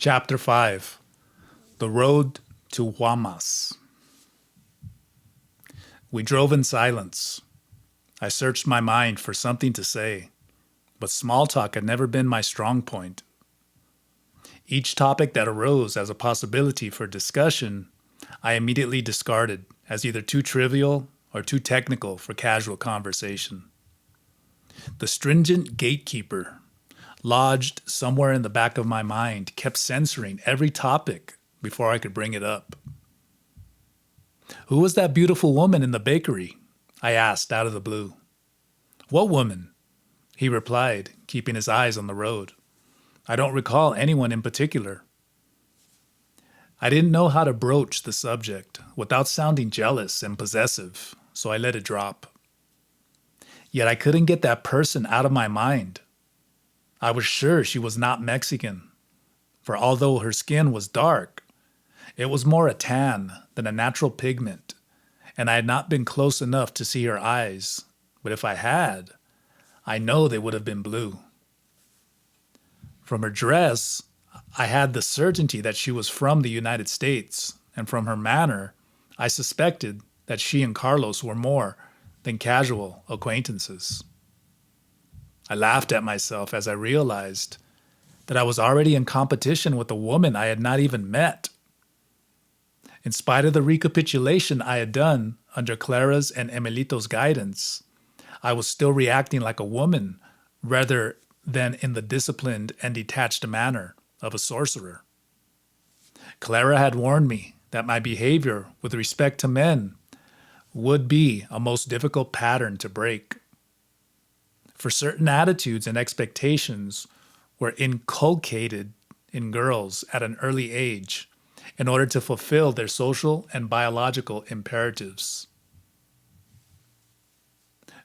Chapter 5 The Road to Hamas. We drove in silence. I searched my mind for something to say, but small talk had never been my strong point. Each topic that arose as a possibility for discussion, I immediately discarded as either too trivial or too technical for casual conversation. The stringent gatekeeper, lodged somewhere in the back of my mind, kept censoring every topic before I could bring it up. "Who was that beautiful woman in the bakery?" I asked out of the blue. "What woman?" he replied, keeping his eyes on the road. "I don't recall anyone in particular." I didn't know how to broach the subject without sounding jealous and possessive, so I let it drop. Yet I couldn't get that person out of my mind. I was sure she was not Mexican, for although her skin was dark, it was more a tan than a natural pigment, and I had not been close enough to see her eyes, but if I had, I know they would have been blue. From her dress, I had the certainty that she was from the United States, and from her manner, I suspected that she and Carlos were more than casual acquaintances. I laughed at myself as I realized that I was already in competition with a woman I had not even met. In spite of the recapitulation I had done under Clara's and Emilito's guidance, I was still reacting like a woman rather than in the disciplined and detached manner of a sorcerer. Clara had warned me that my behavior with respect to men would be a most difficult pattern to break. For certain attitudes and expectations were inculcated in girls at an early age in order to fulfill their social and biological imperatives.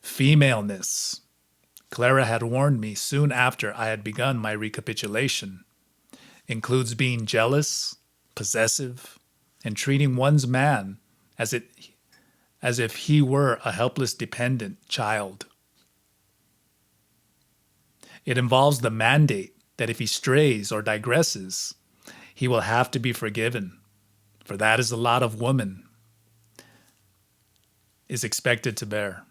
Femaleness, Clara had warned me soon after I had begun my recapitulation, includes being jealous, possessive, and treating one's man as if he were a helpless dependent child. It involves the mandate that if he strays or digresses, he will have to be forgiven, for that is a lot of woman is expected to bear.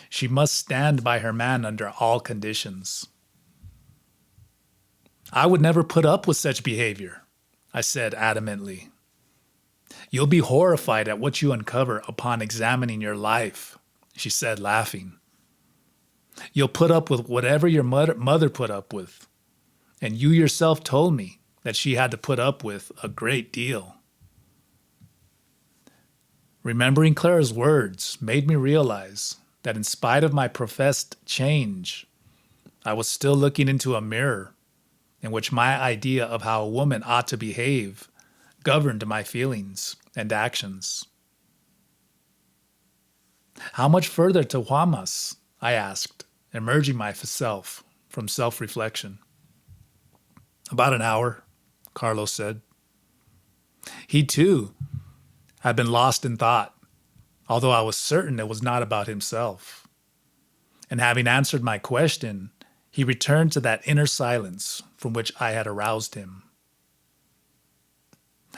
She must stand by her man under all conditions. "I would never put up with such behavior," I said adamantly. "You'll be horrified at what you uncover upon examining your life," she said, laughing. "You'll put up with whatever your mother put up with, and you yourself told me that she had to put up with a great deal." Remembering Clara's words made me realize that in spite of my professed change, I was still looking into a mirror in which my idea of how a woman ought to behave governed my feelings and actions. "How much further to Hamas?" I asked, emerging myself from self-reflection. "About an hour," Carlos said. He, too, had been lost in thought, although I was certain it was not about himself. And having answered my question, he returned to that inner silence from which I had aroused him.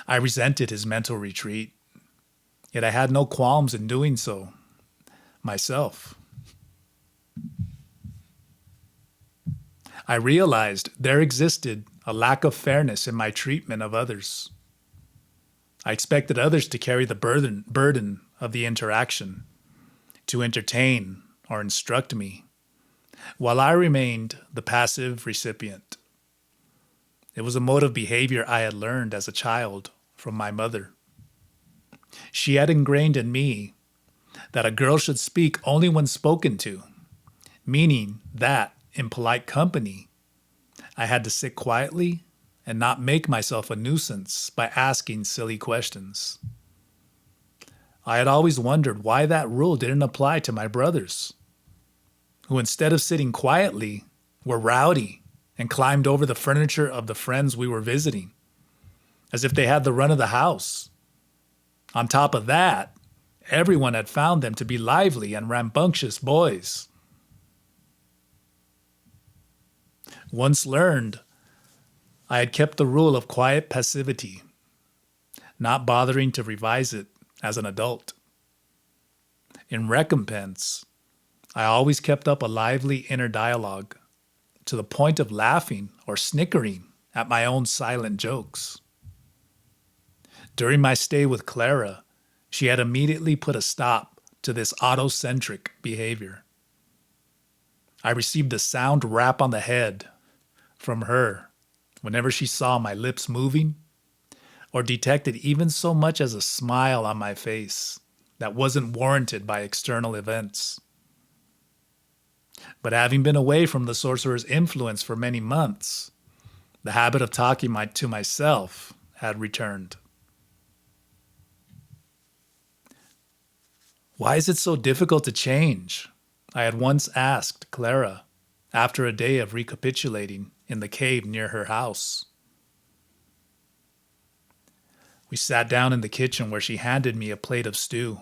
I resented his mental retreat, yet I had no qualms in doing so myself. I realized there existed a lack of fairness in my treatment of others. I expected others to carry the burden of the interaction, to entertain or instruct me, while I remained the passive recipient. It was a mode of behavior I had learned as a child from my mother. She had ingrained in me that a girl should speak only when spoken to, meaning that, in polite company, I had to sit quietly and not make myself a nuisance by asking silly questions. I had always wondered why that rule didn't apply to my brothers, who instead of sitting quietly were rowdy and climbed over the furniture of the friends we were visiting, as if they had the run of the house. On top of that, everyone had found them to be lively and rambunctious boys. Once learned I had kept the rule of quiet passivity, not bothering to revise it as an adult. In recompense, I always kept up a lively inner dialogue, to the point of laughing or snickering at my own silent jokes. During my stay with Clara, she had immediately put a stop to this autocentric behavior. I received a sound rap on the head from her whenever she saw my lips moving or detected even so much as a smile on my face that wasn't warranted by external events. But having been away from the sorcerer's influence for many months, the habit of talking to myself had returned. Why is it so difficult to change? I had once asked Clara after a day of recapitulating in the cave near her house. We sat down in the kitchen where she handed me a plate of stew.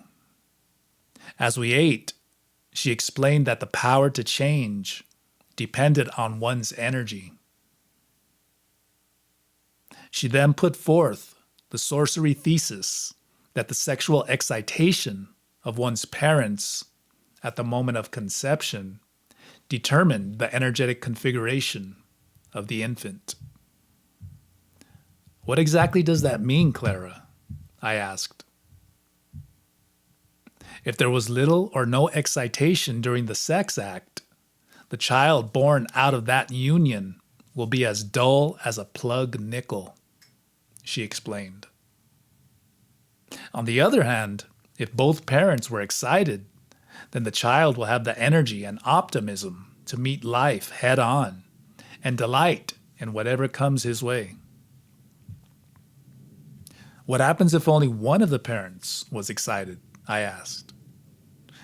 As we ate, she explained that the power to change depended on one's energy. She then put forth the sorcery thesis that the sexual excitation of one's parents at the moment of conception determined the energetic configuration of the infant. What exactly does that mean, Clara? I asked. If there was little or no excitation during the sex act, the child born out of that union will be as dull as a plug nickel, she explained. On the other hand, if both parents were excited, then the child will have the energy and optimism to meet life head on and delight in whatever comes his way. What happens if only one of the parents was excited? I asked.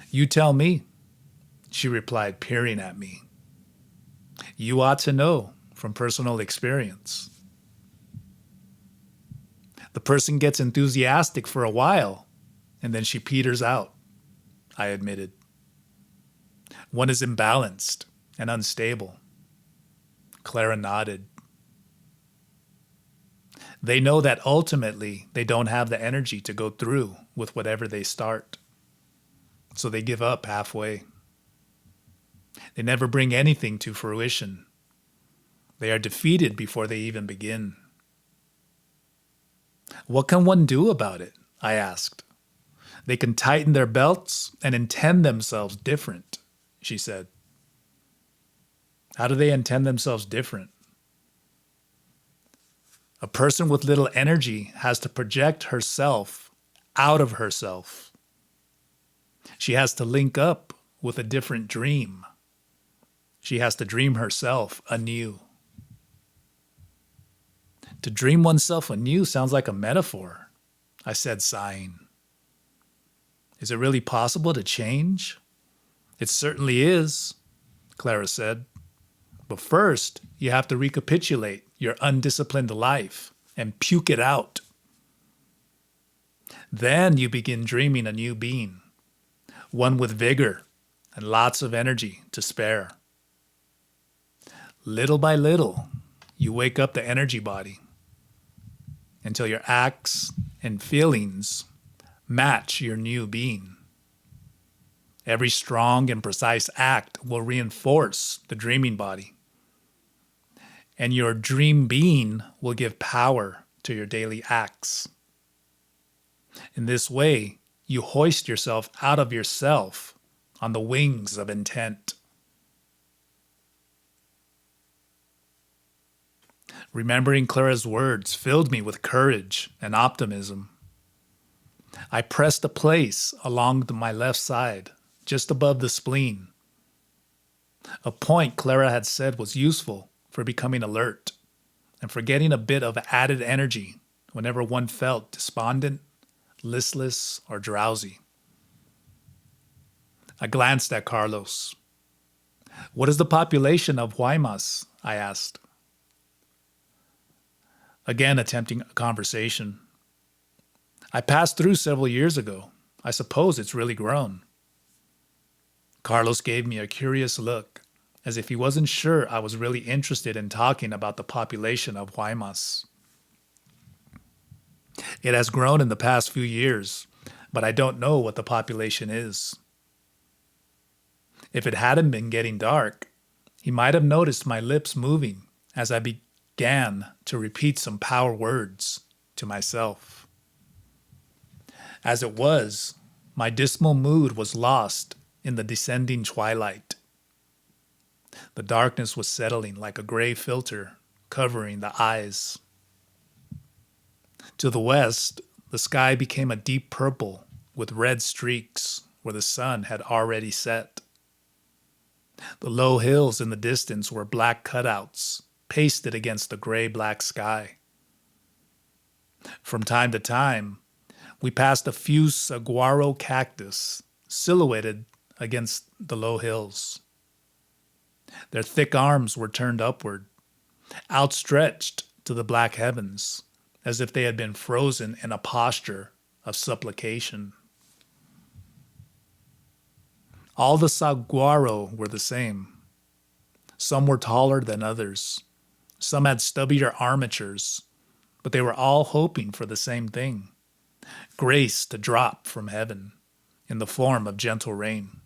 You tell me, she replied, peering at me. You ought to know from personal experience. The person gets enthusiastic for a while, and then she peters out, I admitted. One is imbalanced and unstable. Clara nodded. They know that ultimately they don't have the energy to go through with whatever they start, so they give up halfway. They never bring anything to fruition. They are defeated before they even begin. What can one do about it? I asked. They can tighten their belts and intend themselves different, she said. How do they intend themselves different? A person with little energy has to project herself out of herself. She has to link up with a different dream. She has to dream herself anew. To dream oneself anew sounds like a metaphor, I said, sighing. Is it really possible to change? It certainly is, Clara said. But first, you have to recapitulate your undisciplined life and puke it out. Then you begin dreaming a new being, one with vigor and lots of energy to spare. Little by little, you wake up the energy body until your acts and feelings match your new being. Every strong and precise act will reinforce the dreaming body, and your dream being will give power to your daily acts. In this way, you hoist yourself out of yourself on the wings of intent. Remembering Clara's words filled me with courage and optimism. I pressed a place along my left side, just above the spleen. A point Clara had said was useful for becoming alert and for getting a bit of added energy whenever one felt despondent, listless, or drowsy. I glanced at Carlos. What is the population of Hamas? I asked. Again attempting a conversation. I passed through several years ago. I suppose it's really grown. Carlos gave me a curious look as if he wasn't sure I was really interested in talking about the population of Hamas. It has grown in the past few years, but I don't know what the population is. If it hadn't been getting dark, he might have noticed my lips moving as I began to repeat some power words to myself. As it was, my dismal mood was lost in the descending twilight. The darkness was settling like a gray filter covering the eyes. To the west, the sky became a deep purple with red streaks where the sun had already set. The low hills in the distance were black cutouts pasted against the gray-black sky. From time to time, we passed a few saguaro cactus silhouetted against the low hills. Their thick arms were turned upward, outstretched to the black heavens, as if they had been frozen in a posture of supplication. All the saguaro were the same. Some were taller than others. Some had stubbier armatures, but they were all hoping for the same thing: grace to drop from heaven in the form of gentle rain,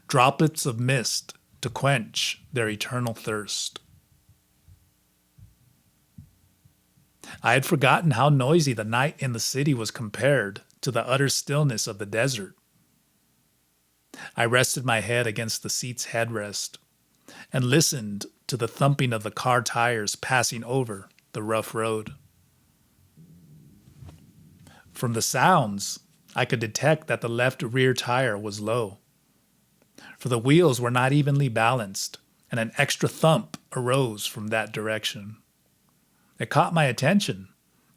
droplets of mist to quench their eternal thirst. I had forgotten how noisy the night in the city was compared to the utter stillness of the desert. I rested my head against the seat's headrest and listened to the thumping of the car tires passing over the rough road. From the sounds, I could detect that the left rear tire was low, for the wheels were not evenly balanced, and an extra thump arose from that direction. It caught my attention,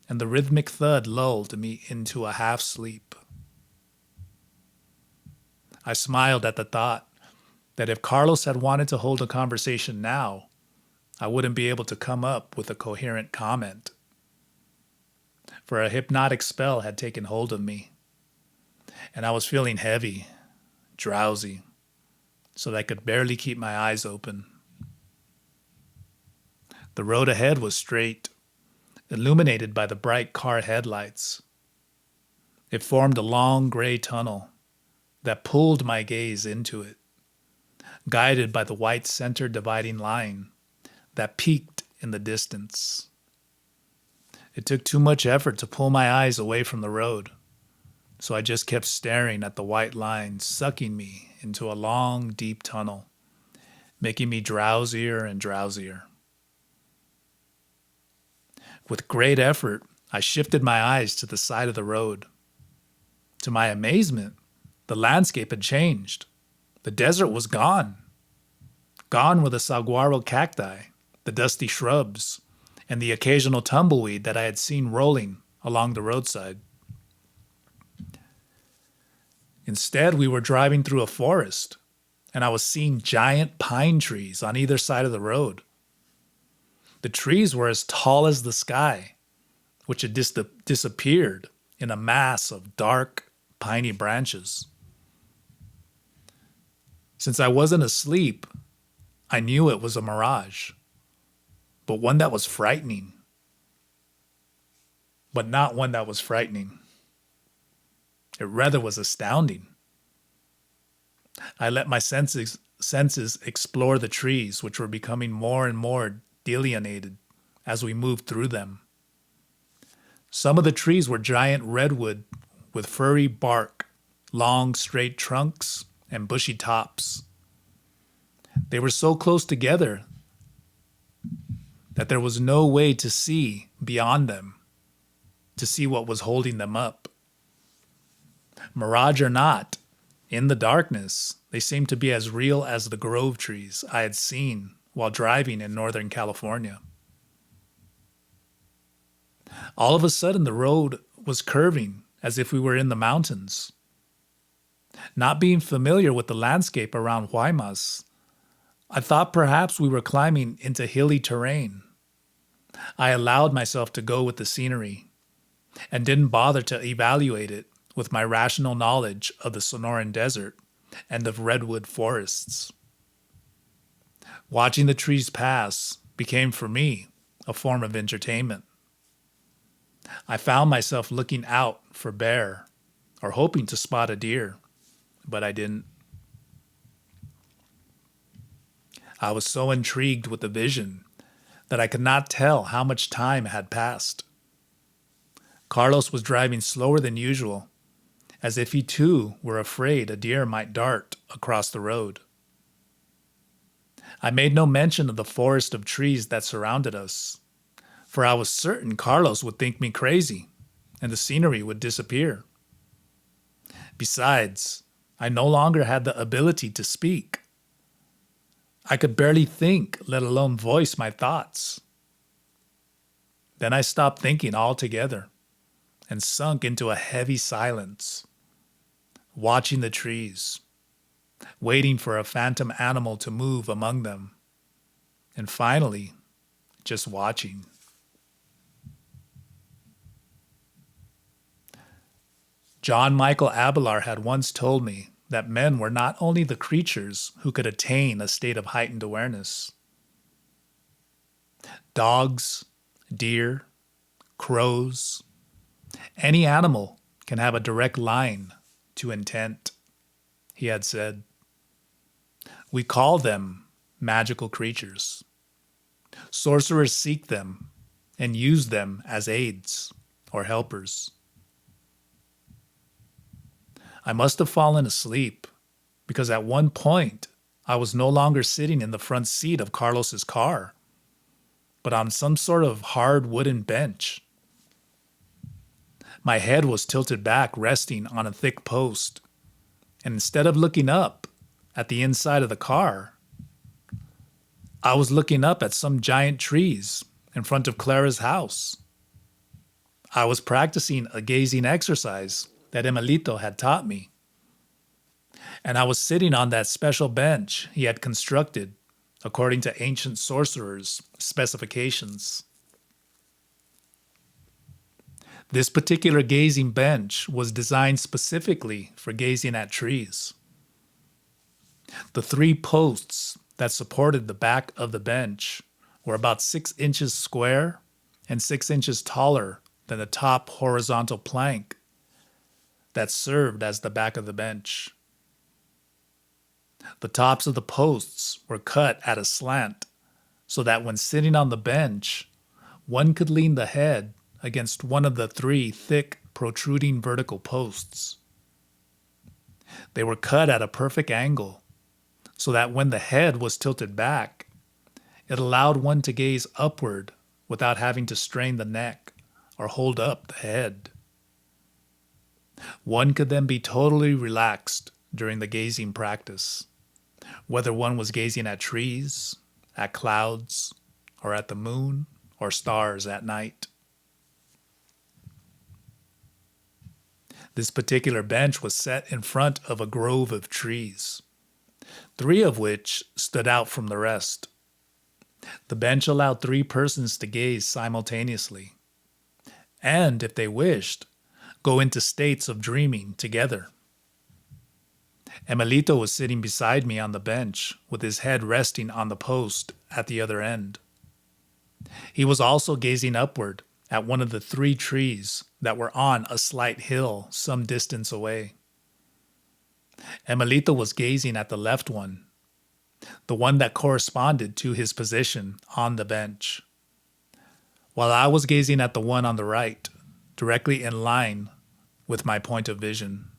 and the rhythmic thud lulled me into a half-sleep. I smiled at the thought that if Carlos had wanted to hold a conversation now, I wouldn't be able to come up with a coherent comment. For a hypnotic spell had taken hold of me, and I was feeling heavy, drowsy, so that I could barely keep my eyes open. The road ahead was straight, illuminated by the bright car headlights. It formed a long gray tunnel that pulled my gaze into it, guided by the white center dividing line that peaked in the distance. It took too much effort to pull my eyes away from the road, so I just kept staring at the white line sucking me into a long, deep tunnel, making me drowsier and drowsier. With great effort, I shifted my eyes to the side of the road. To my amazement, the landscape had changed. The desert was gone. Gone were the saguaro cacti, the dusty shrubs, and the occasional tumbleweed that I had seen rolling along the roadside. Instead, we were driving through a forest, and I was seeing giant pine trees on either side of the road. The trees were as tall as the sky, which had disappeared in a mass of dark, piney branches. Since I wasn't asleep, I knew it was a mirage, but one that was frightening. But not one that was frightening. It rather was astounding. I let my senses explore the trees, which were becoming more and more delineated as we moved through them. Some of the trees were giant redwood with furry bark, long straight trunks, and bushy tops. They were so close together that there was no way to see beyond them, to see what was holding them up. Mirage or not, in the darkness, they seemed to be as real as the grove trees I had seen while driving in Northern California. All of a sudden, the road was curving as if we were in the mountains. Not being familiar with the landscape around Guaymas, I thought perhaps we were climbing into hilly terrain. I allowed myself to go with the scenery and didn't bother to evaluate it with my rational knowledge of the Sonoran Desert and of redwood forests. Watching the trees pass became for me a form of entertainment. I found myself looking out for bear or hoping to spot a deer, but I didn't. I was so intrigued with the vision that I could not tell how much time had passed. Carlos was driving slower than usual, as if he too were afraid a deer might dart across the road. I made no mention of the forest of trees that surrounded us, for I was certain Carlos would think me crazy and the scenery would disappear. Besides, I no longer had the ability to speak. I could barely think, let alone voice my thoughts. Then I stopped thinking altogether and sunk into a heavy silence, watching the trees, waiting for a phantom animal to move among them, and finally, just watching. John Michael Abelar had once told me that men were not only the creatures who could attain a state of heightened awareness. Dogs, deer, crows, any animal can have a direct line to intent, he had said. We call them magical creatures. Sorcerers seek them and use them as aids or helpers. I must have fallen asleep because at one point I was no longer sitting in the front seat of Carlos's car, but on some sort of hard wooden bench. My head was tilted back, resting on a thick post, and instead of looking up at the inside of the car, I was looking up at some giant trees in front of Clara's house. I was practicing a gazing exercise that Emilito had taught me. And I was sitting on that special bench he had constructed according to ancient sorcerers' specifications. This particular gazing bench was designed specifically for gazing at trees. The 3 posts that supported the back of the bench were about 6 inches square and 6 inches taller than the top horizontal plank that served as the back of the bench. The tops of the posts were cut at a slant so that when sitting on the bench, one could lean the head against one of the 3 thick, protruding vertical posts. They were cut at a perfect angle so that when the head was tilted back, it allowed one to gaze upward without having to strain the neck or hold up the head. One could then be totally relaxed during the gazing practice, whether one was gazing at trees, at clouds, or at the moon or stars at night. This particular bench was set in front of a grove of trees, 3 of which stood out from the rest. The bench allowed 3 persons to gaze simultaneously, and, if they wished, go into states of dreaming together. Emilito was sitting beside me on the bench with his head resting on the post at the other end. He was also gazing upward at one of the 3 trees that were on a slight hill some distance away. Emilito was gazing at the left one, the one that corresponded to his position on the bench, while I was gazing at the one on the right, directly in line with my point of vision.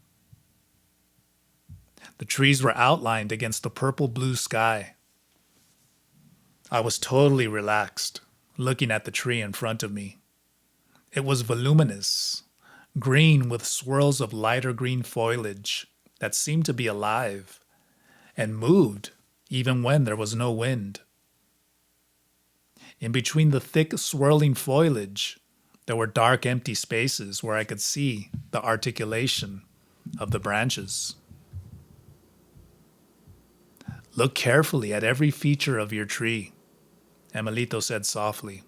The trees were outlined against the purple-blue sky. I was totally relaxed, looking at the tree in front of me. It was voluminous, green with swirls of lighter green foliage that seemed to be alive and moved even when there was no wind. In between the thick, swirling foliage, there were dark, empty spaces where I could see the articulation of the branches. Look carefully at every feature of your tree, Emilito said softly.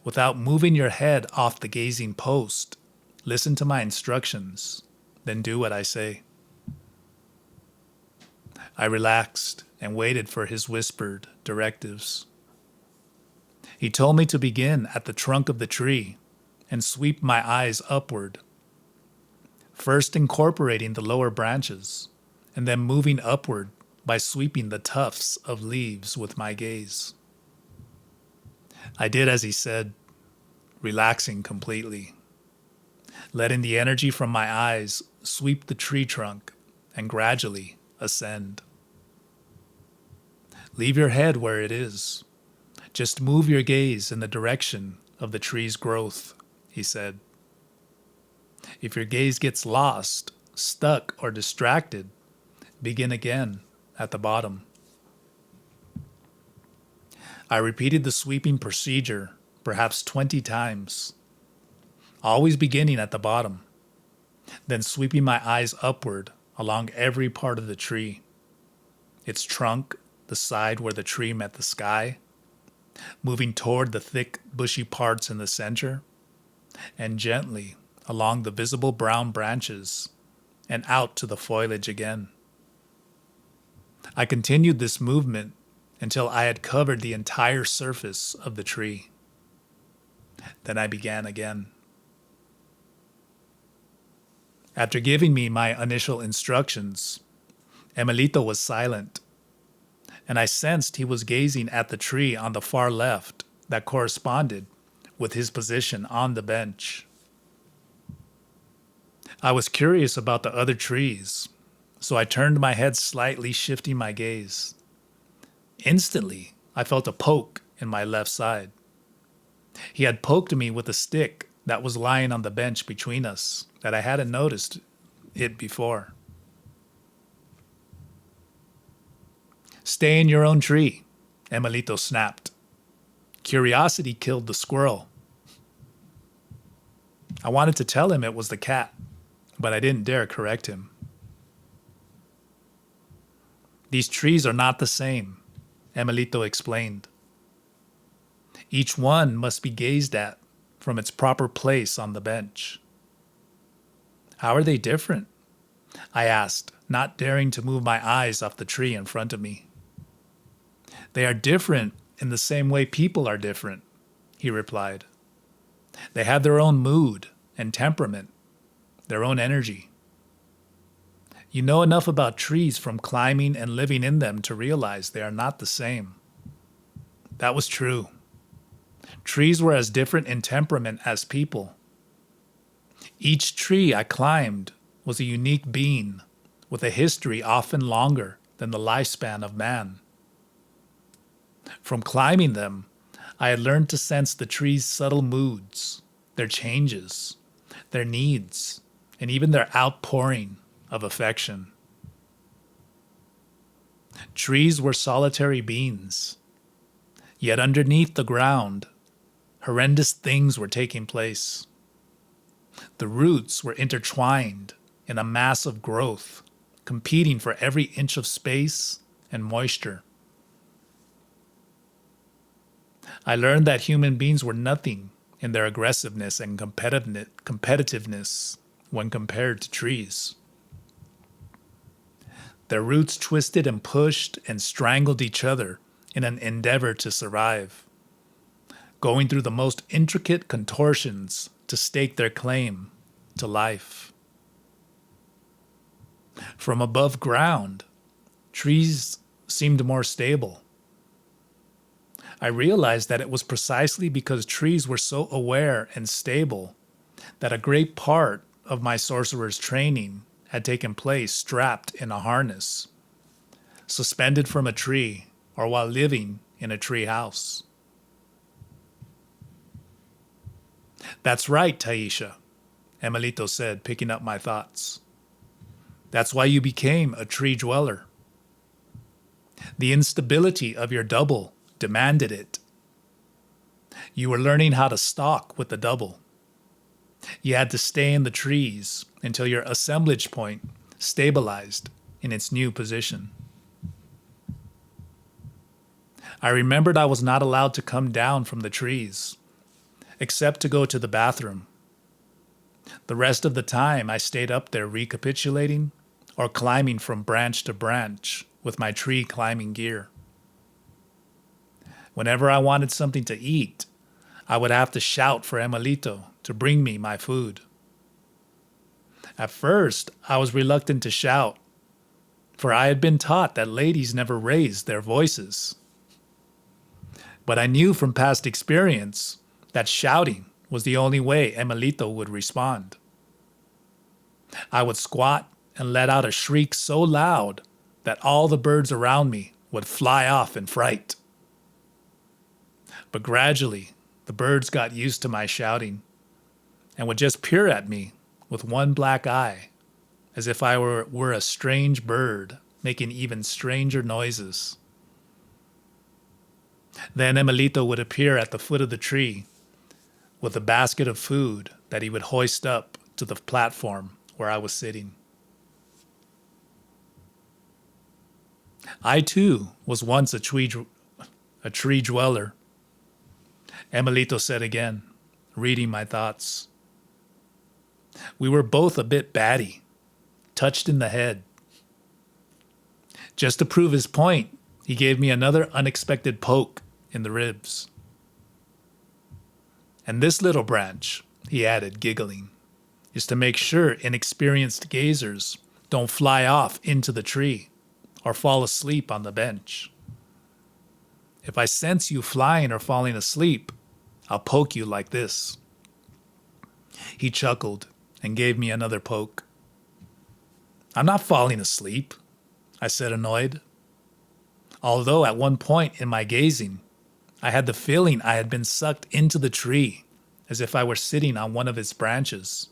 Without moving your head off the gazing post, listen to my instructions, then do what I say. I relaxed and waited for his whispered directives. He told me to begin at the trunk of the tree and sweep my eyes upward, first incorporating the lower branches and then moving upward by sweeping the tufts of leaves with my gaze. I did as he said, relaxing completely, letting the energy from my eyes sweep the tree trunk and gradually ascend. Leave your head where it is. Just move your gaze in the direction of the tree's growth, he said. If your gaze gets lost, stuck, or distracted, begin again at the bottom. I repeated the sweeping procedure perhaps 20 times, always beginning at the bottom, then sweeping my eyes upward along every part of the tree, its trunk, the side where the tree met the sky, moving toward the thick, bushy parts in the center, and gently along the visible brown branches and out to the foliage again. I continued this movement until I had covered the entire surface of the tree. Then I began again. After giving me my initial instructions, Emilito was silent, and I sensed he was gazing at the tree on the far left that corresponded with his position on the bench. I was curious about the other trees, so I turned my head slightly, shifting my gaze. Instantly, I felt a poke in my left side. He had poked me with a stick that was lying on the bench between us that I hadn't noticed it before. Stay in your own tree, Emilito snapped. Curiosity killed the squirrel. I wanted to tell him it was the cat, but I didn't dare correct him. These trees are not the same, Emilito explained. Each one must be gazed at from its proper place on the bench. How are they different? I asked, not daring to move my eyes off the tree in front of me. They are different in the same way people are different, he replied. They have their own mood and temperament, their own energy. You know enough about trees from climbing and living in them to realize they are not the same. That was true. Trees were as different in temperament as people. Each tree I climbed was a unique being with a history often longer than the lifespan of man. From climbing them, I had learned to sense the trees' subtle moods, their changes, their needs, and even their outpouring of affection. Trees were solitary beings, yet underneath the ground, horrendous things were taking place. The roots were intertwined in a mass of growth, competing for every inch of space and moisture. I learned that human beings were nothing in their aggressiveness and competitiveness when compared to trees. Their roots twisted and pushed and strangled each other in an endeavor to survive, going through the most intricate contortions to stake their claim to life. From above ground, trees seemed more stable. I realized that it was precisely because trees were so aware and stable that a great part of my sorcerer's training had taken place strapped in a harness, suspended from a tree, or while living in a tree house. That's right, Taisha, Emilito said, picking up my thoughts. That's why you became a tree dweller. The instability of your double demanded it. You were learning how to stalk with the double. You had to stay in the trees until your assemblage point stabilized in its new position. I remembered I was not allowed to come down from the trees, except to go to the bathroom. The rest of the time I stayed up there recapitulating or climbing from branch to branch with my tree climbing gear. Whenever I wanted something to eat, I would have to shout for Emilito to bring me my food. At first, I was reluctant to shout, for I had been taught that ladies never raised their voices. But I knew from past experience that shouting was the only way Emilito would respond. I would squat and let out a shriek so loud that all the birds around me would fly off in fright. But gradually, the birds got used to my shouting and would just peer at me with one black eye, as if I were a strange bird making even stranger noises. Then Emilito would appear at the foot of the tree with a basket of food that he would hoist up to the platform where I was sitting. I too was once a tree dweller, Emilito said again, reading my thoughts. We were both a bit batty, touched in the head. Just to prove his point, he gave me another unexpected poke in the ribs. And this little branch, he added, giggling, is to make sure inexperienced gazers don't fly off into the tree or fall asleep on the bench. If I sense you flying or falling asleep, I'll poke you like this. He chuckled and gave me another poke. I'm not falling asleep, I said, annoyed. Although at one point in my gazing, I had the feeling I had been sucked into the tree as if I were sitting on one of its branches.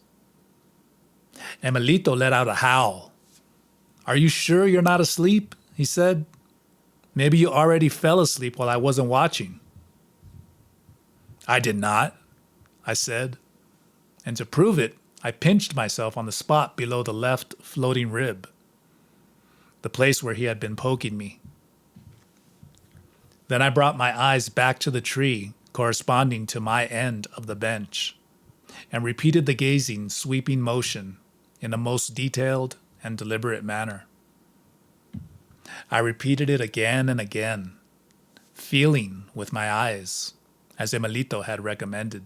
Emilito let out a howl. Are you sure you're not asleep? He said. Maybe you already fell asleep while I wasn't watching. I did not, I said. And to prove it, I pinched myself on the spot below the left floating rib, the place where he had been poking me. Then I brought my eyes back to the tree corresponding to my end of the bench and repeated the gazing, sweeping motion in the most detailed and deliberate manner. I repeated it again and again, feeling with my eyes, as Emilito had recommended,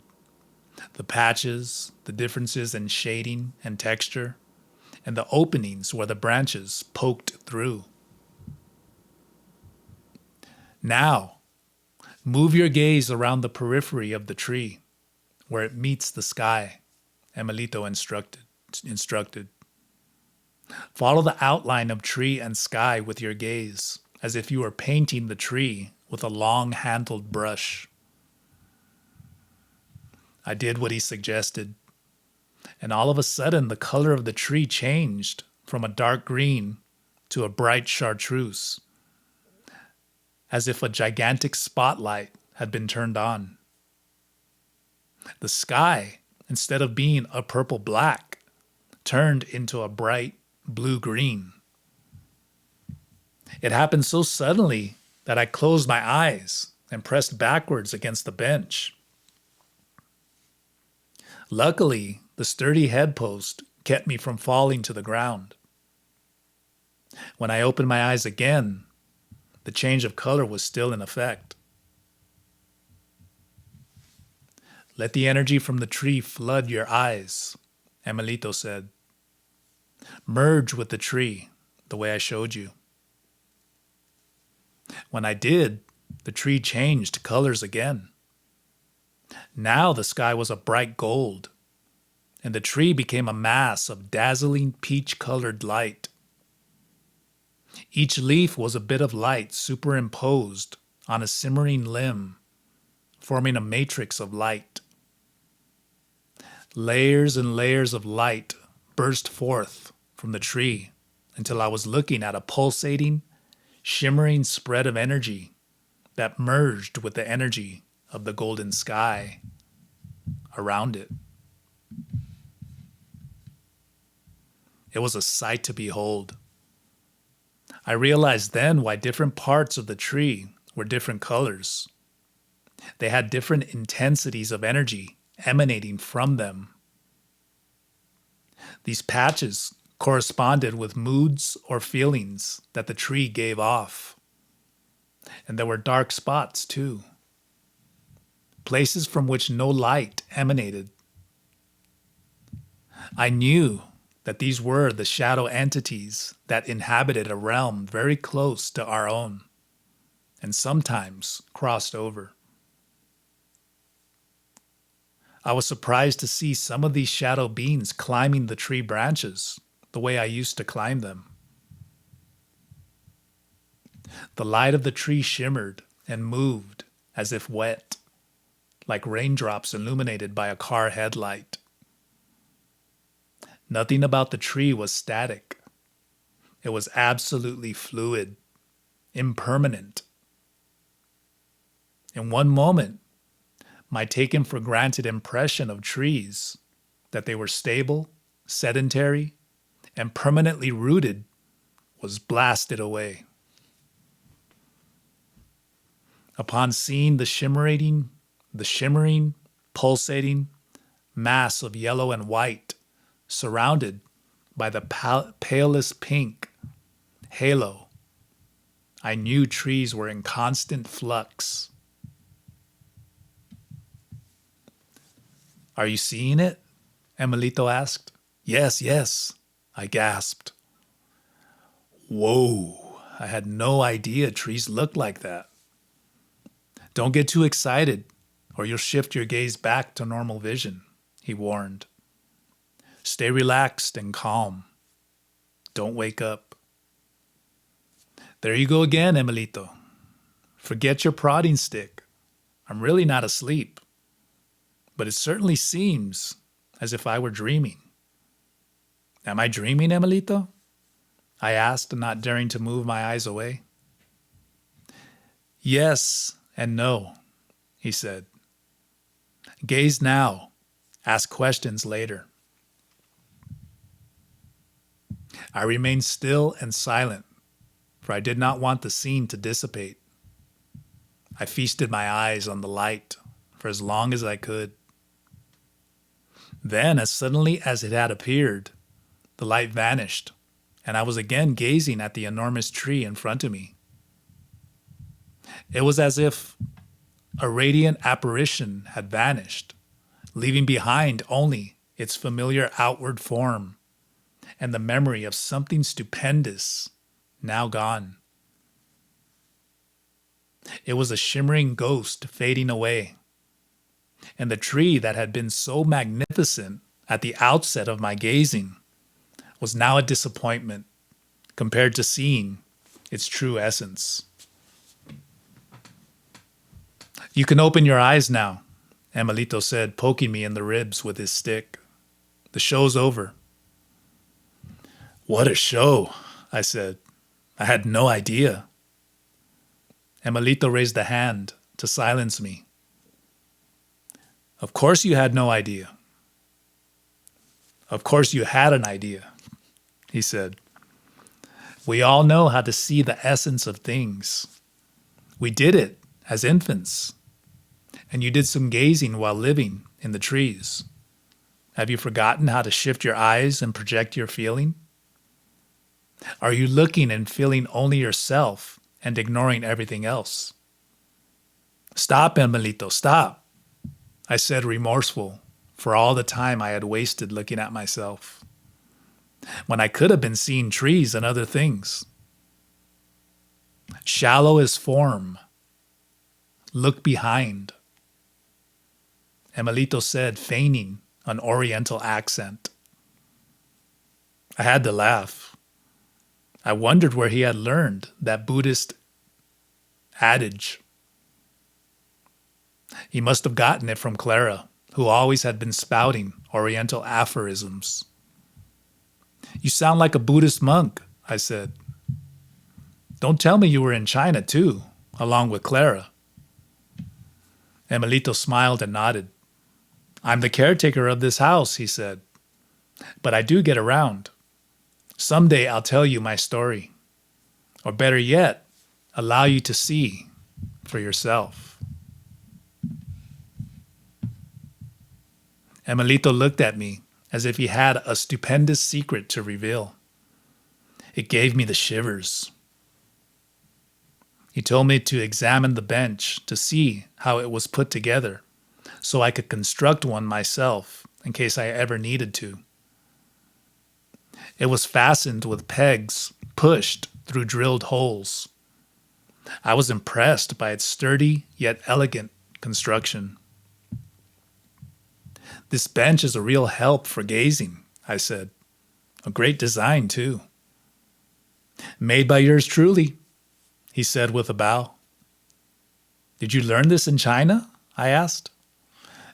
the patches, the differences in shading and texture, and the openings where the branches poked through. Now, move your gaze around the periphery of the tree, where it meets the sky, Emilito instructed. Follow the outline of tree and sky with your gaze, as if you were painting the tree with a long-handled brush. I did what he suggested, and all of a sudden the color of the tree changed from a dark green to a bright chartreuse, as if a gigantic spotlight had been turned on. The sky, instead of being a purple-black, turned into a bright blue-green. It happened so suddenly that I closed my eyes and pressed backwards against the bench. Luckily, the sturdy headpost kept me from falling to the ground. When I opened my eyes again, the change of color was still in effect. Let the energy from the tree flood your eyes, Emilito said. Merge with the tree, the way I showed you. When I did, the tree changed colors again. Now the sky was a bright gold, and the tree became a mass of dazzling peach-colored light. Each leaf was a bit of light superimposed on a simmering limb, forming a matrix of light. Layers and layers of light burst forth from the tree until I was looking at a pulsating, shimmering spread of energy that merged with the energy of the golden sky around it. It was a sight to behold. I realized then why different parts of the tree were different colors. They had different intensities of energy emanating from them. These patches corresponded with moods or feelings that the tree gave off. And there were dark spots too, places from which no light emanated. I knew that these were the shadow entities that inhabited a realm very close to our own, and sometimes crossed over. I was surprised to see some of these shadow beings climbing the tree branches the way I used to climb them. The light of the tree shimmered and moved as if wet, like raindrops illuminated by a car headlight. Nothing about the tree was static. It was absolutely fluid, impermanent. In one moment, my taken for granted impression of trees, that they were stable, sedentary, and permanently rooted, was blasted away. Upon seeing the shimmering, pulsating mass of yellow and white, surrounded by the palest pink halo, I knew trees were in constant flux. "Are you seeing it?" Emilito asked. Yes, I gasped. Whoa, I had no idea trees looked like that. "Don't get too excited, or you'll shift your gaze back to normal vision," he warned. "Stay relaxed and calm. Don't wake up." "There you go again, Emilito. Forget your prodding stick. I'm really not asleep. But it certainly seems as if I were dreaming." "Am I dreaming, Emilito?" I asked, not daring to move my eyes away. "Yes and no," he said. "Gaze now, ask questions later." I remained still and silent, for I did not want the scene to dissipate. I feasted my eyes on the light for as long as I could. Then, as suddenly as it had appeared, the light vanished, and I was again gazing at the enormous tree in front of me. It was as if a radiant apparition had vanished, leaving behind only its familiar outward form and the memory of something stupendous, now gone. It was a shimmering ghost fading away, and the tree that had been so magnificent at the outset of my gazing was now a disappointment compared to seeing its true essence. "You can open your eyes now," Emilito said, poking me in the ribs with his stick. "The show's over." "What a show," I said. "I had no idea." Emilito raised a hand to silence me. "Of course you had no idea." "Of course you had an idea," he said. "We all know how to see the essence of things. We did it as infants, and you did some gazing while living in the trees. Have you forgotten how to shift your eyes and project your feeling? Are you looking and feeling only yourself and ignoring everything else?" "Stop, Emilito, stop," I said, remorseful for all the time I had wasted looking at myself, when I could have been seeing trees and other things. "Shallow is form. Look behind," Emilito said, feigning an Oriental accent. I had to laugh. I wondered where he had learned that Buddhist adage. He must have gotten it from Clara, who always had been spouting Oriental aphorisms. "You sound like a Buddhist monk," I said. "Don't tell me you were in China too, along with Clara." Emilito smiled and nodded. "I'm the caretaker of this house," he said. "But I do get around. Someday I'll tell you my story. Or better yet, allow you to see for yourself." Emilito looked at me as if he had a stupendous secret to reveal. It gave me the shivers. He told me to examine the bench to see how it was put together, so I could construct one myself in case I ever needed to. It was fastened with pegs pushed through drilled holes. I was impressed by its sturdy yet elegant construction. This bench is a real help for gazing, I said. A great design, too. Made by yours truly, he said with a bow. Did you learn this in China? I asked.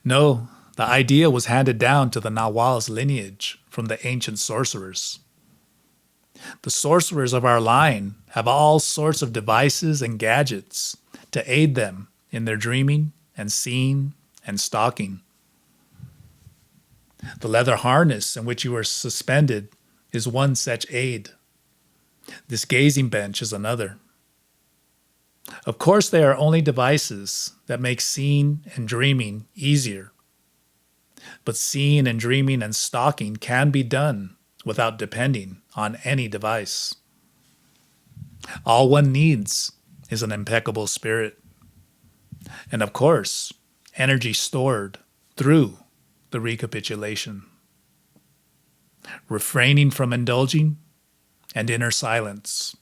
No, the idea was handed down to the Nawal's lineage from the ancient sorcerers. The sorcerers of our line have all sorts of devices and gadgets to aid them in their dreaming and seeing and stalking. The leather harness in which you are suspended is one such aid. This gazing bench is another. Of course, they are only devices that make seeing and dreaming easier. But seeing and dreaming and stalking can be done without depending on any device. All one needs is an impeccable spirit. And of course, energy stored through the recapitulation. Refraining from indulging and inner silence,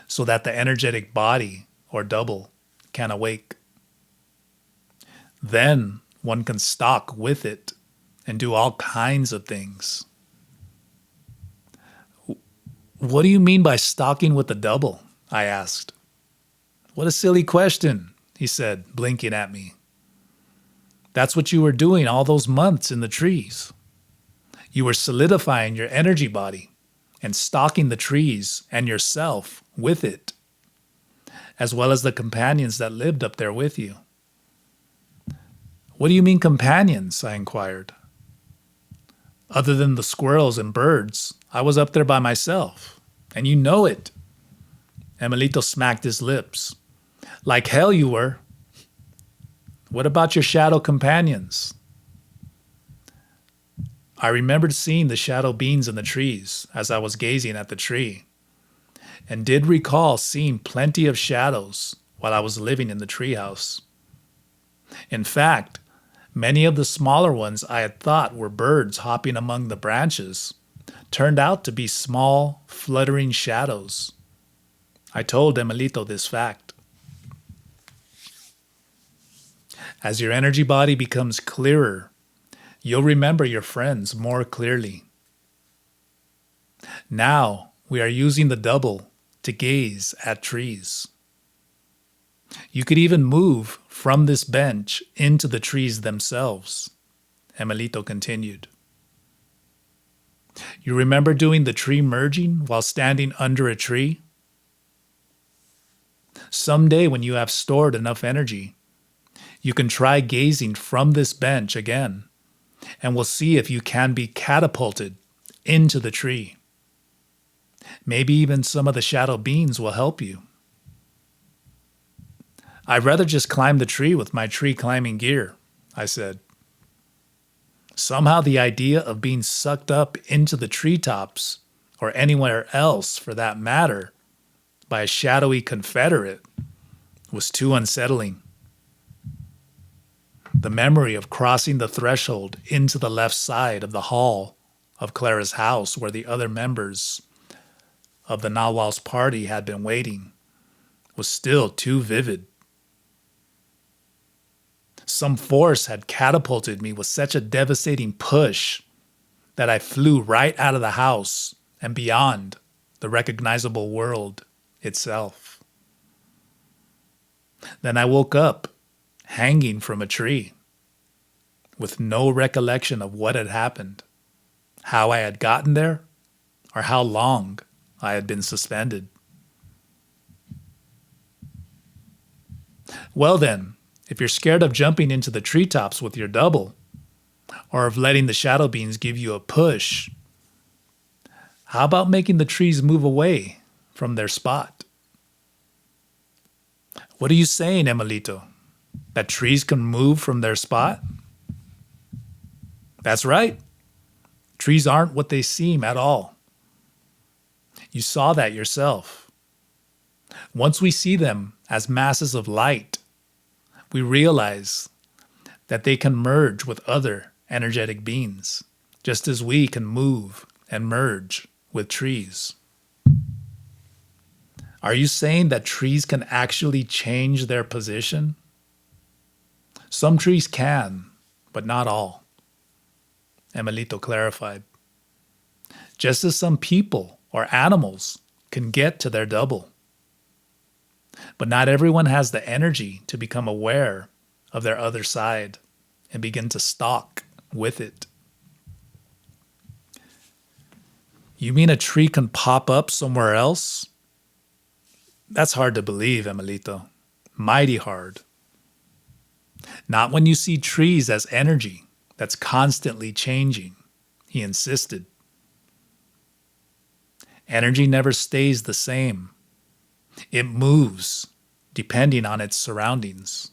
so that the energetic body or double can awake. Then one can stalk with it and do all kinds of things. What do you mean by stalking with the double? I asked. What a silly question, he said, blinking at me. That's what you were doing all those months in the trees. You were solidifying your energy body and stalking the trees and yourself with it, as well as the companions that lived up there with you. What do you mean companions? I inquired. Other than the squirrels and birds, I was up there by myself, and you know it. Emilito smacked his lips. Like hell you were. What about your shadow companions? I remembered seeing the shadow beings in the trees as I was gazing at the tree, and did recall seeing plenty of shadows while I was living in the treehouse. In fact, many of the smaller ones I had thought were birds hopping among the branches turned out to be small, fluttering shadows. I told Emilito this fact. As your energy body becomes clearer, you'll remember your friends more clearly. Now we are using the double to gaze at trees. You could even move from this bench into the trees themselves, Emilito continued. You remember doing the tree merging while standing under a tree? Someday when you have stored enough energy, you can try gazing from this bench again, and we'll see if you can be catapulted into the tree. Maybe even some of the shadow beings will help you. I'd rather just climb the tree with my tree climbing gear, I said. Somehow the idea of being sucked up into the treetops, or anywhere else for that matter, by a shadowy confederate was too unsettling. The memory of crossing the threshold into the left side of the hall of Clara's house where the other members of the Nawal's party had been waiting was still too vivid. Some force had catapulted me with such a devastating push that I flew right out of the house and beyond the recognizable world itself. Then I woke up hanging from a tree, with no recollection of what had happened, how I had gotten there, or how long I had been suspended. Well then, if you're scared of jumping into the treetops with your double, or of letting the shadow beings give you a push, how about making the trees move away from their spot? What are you saying, Emilito? That trees can move from their spot? That's right. Trees aren't what they seem at all. You saw that yourself. Once we see them as masses of light, we realize that they can merge with other energetic beings, just as we can move and merge with trees. Are you saying that trees can actually change their position? Some trees can, but not all, Emilito clarified. Just as some people or animals can get to their double. But not everyone has the energy to become aware of their other side and begin to stalk with it. You mean a tree can pop up somewhere else? That's hard to believe, Emilito. Mighty hard. Not when you see trees as energy that's constantly changing, he insisted. Energy never stays the same. It moves depending on its surroundings.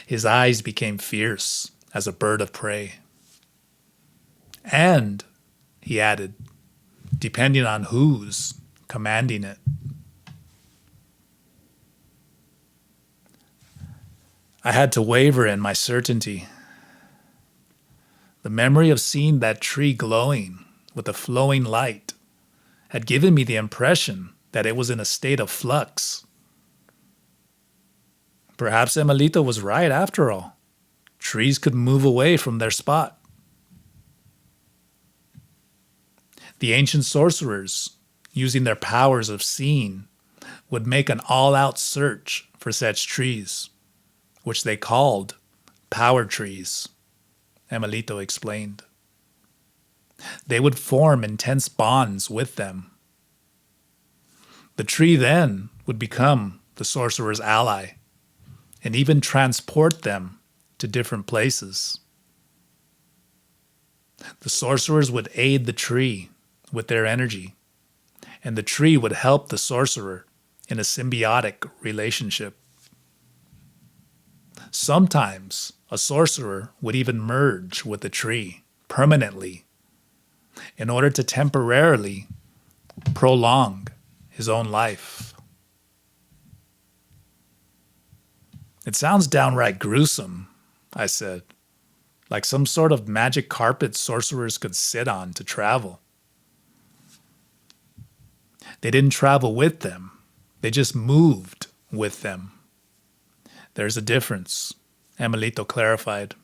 His eyes became fierce as a bird of prey. And, he added, depending on who's commanding it. I had to waver in my certainty. The memory of seeing that tree glowing with a flowing light had given me the impression that it was in a state of flux. Perhaps Emilito was right after all. Trees could move away from their spot. The ancient sorcerers, using their powers of seeing, would make an all-out search for such trees, which they called power trees, Emilito explained. They would form intense bonds with them. The tree then would become the sorcerer's ally and even transport them to different places. The sorcerers would aid the tree with their energy, and the tree would help the sorcerer in a symbiotic relationship. Sometimes a sorcerer would even merge with the tree permanently in order to temporarily prolong his own life. It sounds downright gruesome, I said, like some sort of magic carpet sorcerers could sit on to travel. They didn't travel with them, they just moved with them. There's a difference, Emilito clarified.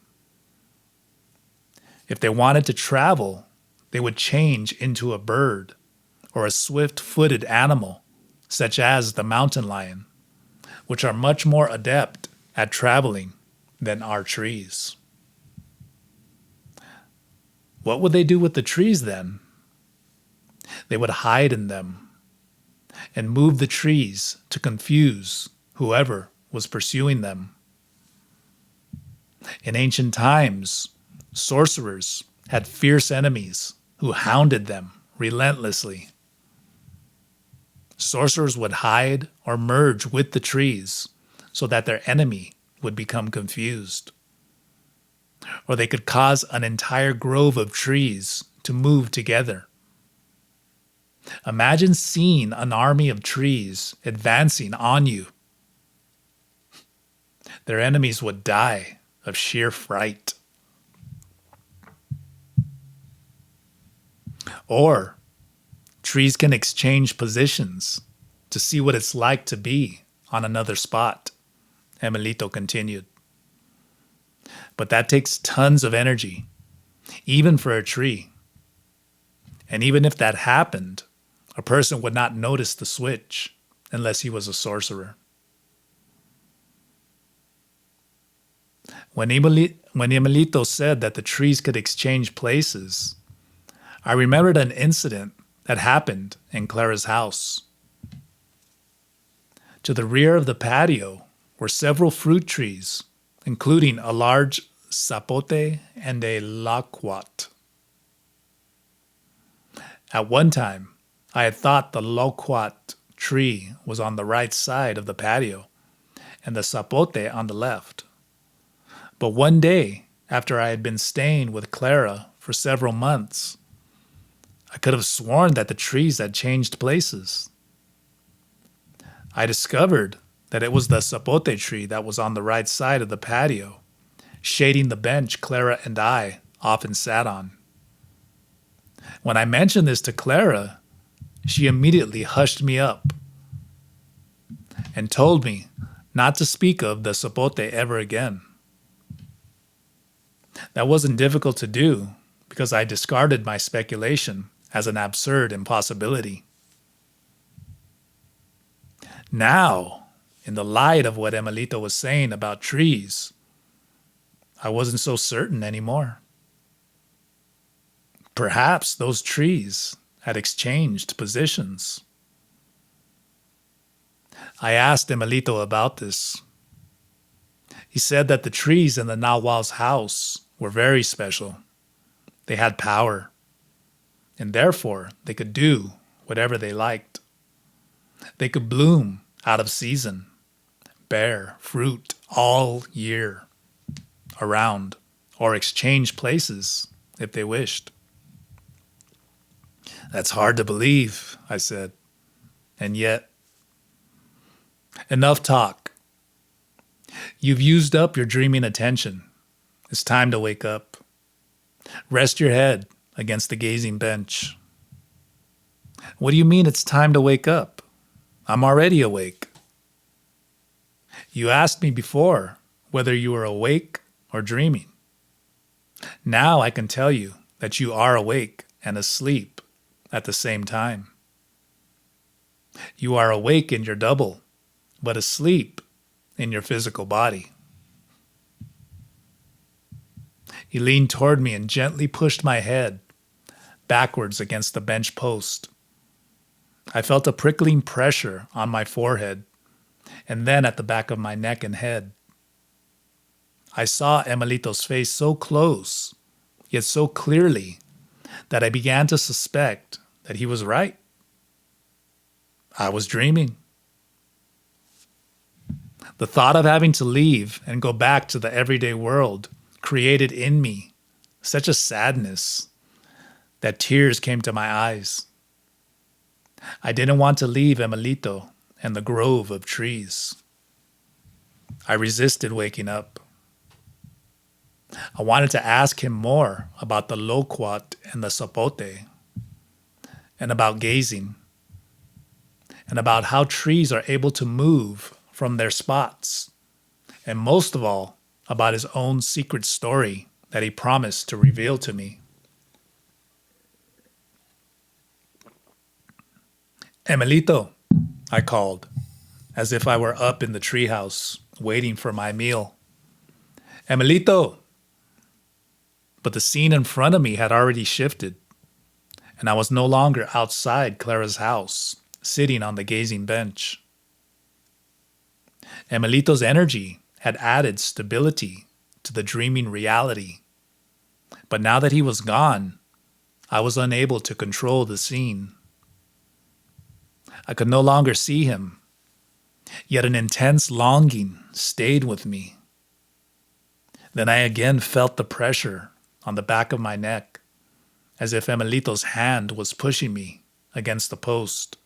If they wanted to travel, they would change into a bird or a swift-footed animal, such as the mountain lion, which are much more adept at traveling than are trees. What would they do with the trees then? They would hide in them and move the trees to confuse whoever was pursuing them. In ancient times, sorcerers had fierce enemies who hounded them relentlessly. Sorcerers would hide or merge with the trees so that their enemy would become confused. Or they could cause an entire grove of trees to move together. Imagine seeing an army of trees advancing on you. Their enemies would die of sheer fright. Or trees can exchange positions to see what it's like to be on another spot, Emilito continued. But that takes tons of energy, even for a tree. And even if that happened, a person would not notice the switch unless he was a sorcerer. When Emilito said that the trees could exchange places, I remembered an incident that happened in Clara's house. To the rear of the patio were several fruit trees, including a large zapote and a loquat. At one time, I had thought the loquat tree was on the right side of the patio and the zapote on the left. But one day, after I had been staying with Clara for several months. I could have sworn that the trees had changed places. I discovered that it was the sapote tree that was on the right side of the patio, shading the bench Clara and I often sat on. When I mentioned this to Clara, she immediately hushed me up and told me not to speak of the sapote ever again. That wasn't difficult to do because I discarded my speculation as an absurd impossibility. Now, in the light of what Emilito was saying about trees, I wasn't so certain anymore. Perhaps those trees had exchanged positions. I asked Emilito about this. He said that the trees in the Nahual's house were very special. They had power, and therefore they could do whatever they liked. They could bloom out of season, bear fruit all year around, or exchange places if they wished. That's hard to believe, I said. And yet, enough talk. You've used up your dreaming attention. It's time to wake up. Rest your head against the gazing bench. What do you mean it's time to wake up? I'm already awake. You asked me before whether you were awake or dreaming. Now I can tell you that you are awake and asleep at the same time. You are awake in your double, but asleep in your physical body. He leaned toward me and gently pushed my head backwards against the bench post. I felt a prickling pressure on my forehead and then at the back of my neck and head. I saw Emilito's face so close, yet so clearly, that I began to suspect that he was right. I was dreaming. The thought of having to leave and go back to the everyday world created in me such a sadness that tears came to my eyes. I didn't want to leave Emilito and the grove of trees. I resisted waking up. I wanted to ask him more about the loquat and the sapote, and about gazing, and about how trees are able to move from their spots, and most of all, about his own secret story that he promised to reveal to me. Emilito, I called, as if I were up in the treehouse, waiting for my meal. Emilito! But the scene in front of me had already shifted, and I was no longer outside Clara's house, sitting on the gazing bench. Emilito's energy had added stability to the dreaming reality, but now that he was gone, I was unable to control the scene. I could no longer see him, yet an intense longing stayed with me. Then I again felt the pressure on the back of my neck, as if Emilito's hand was pushing me against the post.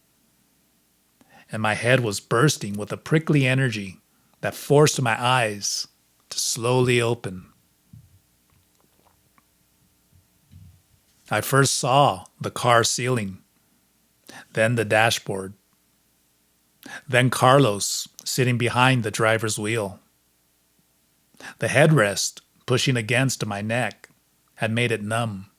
And my head was bursting with a prickly energy that forced my eyes to slowly open. I first saw the car ceiling, then the dashboard, then Carlos sitting behind the driver's wheel. The headrest pushing against my neck had made it numb.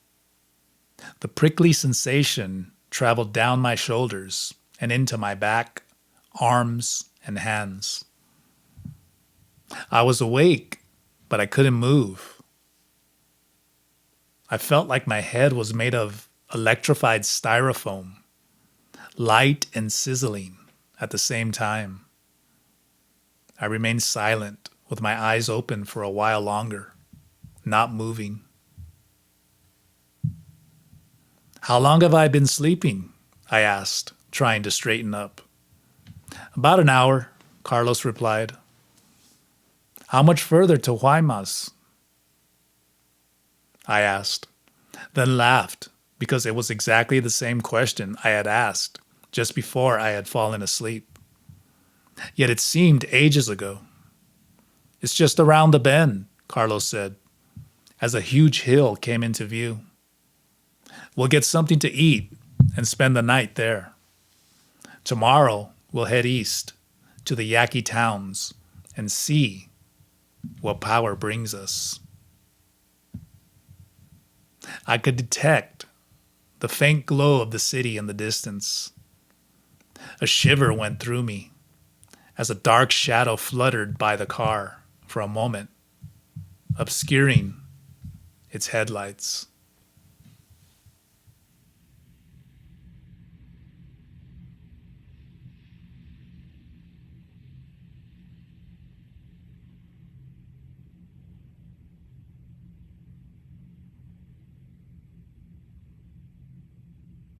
The prickly sensation traveled down my shoulders and into my back, arms, and hands. I was awake, but I couldn't move. I felt like my head was made of electrified styrofoam, light and sizzling at the same time. I remained silent with my eyes open for a while longer, not moving. How long have I been sleeping? I asked, trying to straighten up. About an hour, Carlos replied. How much further to Hamas? I asked. then laughed because it was exactly the same question I had asked just before I had fallen asleep. Yet it seemed ages ago. It's just around the bend, Carlos said, as a huge hill came into view. We'll get something to eat and spend the night there. Tomorrow, we'll head east to the Yaqui towns and see what power brings us. I could detect the faint glow of the city in the distance. A shiver went through me as a dark shadow fluttered by the car for a moment, obscuring its headlights.